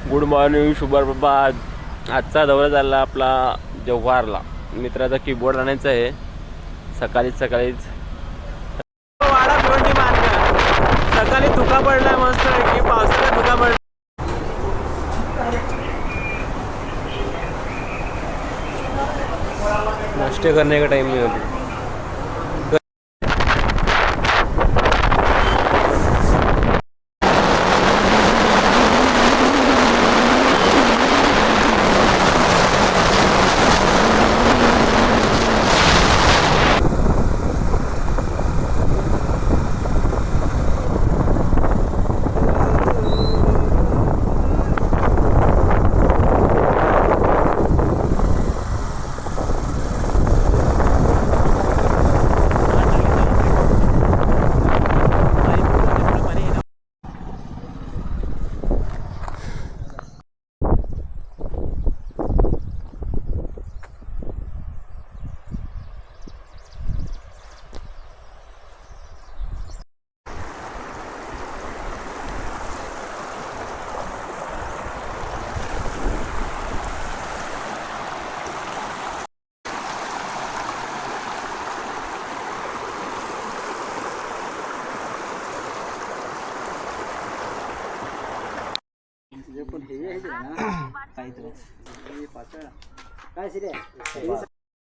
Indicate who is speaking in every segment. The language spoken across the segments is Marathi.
Speaker 1: Good morning शुभप्रभात. आजचा दौरा झाला आपला जव्हारला. मित्राचा कीबोर्ड आणायचा आहे सकाळीच वाडा भिवंडी मार्ग. सकाळी धुका पडला मस्त की पावसाचा धुका पडला. नाश्ते करने का टाइम है अभी.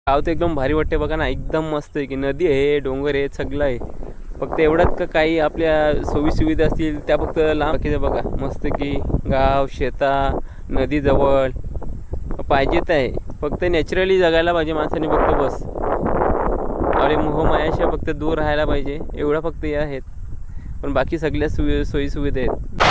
Speaker 1: गाव तर एकदम भारी वाटते बघा ना. एकदम मस्त आहे की नदी आहे, डोंगर आहे, सगळं आहे. फक्त एवढंच का काही आपल्या सोयीसुविधा असतील त्या फक्त लांब बाकीचं बघा. मस्त की गाव, शेता, नदी जवळ पाहिजेत आहे. फक्त नॅचरली जगायला पाहिजे माणसाने फक्त बस. आपले मोहमायाशी फक्त दूर राहायला पाहिजे एवढं फक्त हे आहेत. पण बाकी सगळ्या सोयीसुविधा आहेत.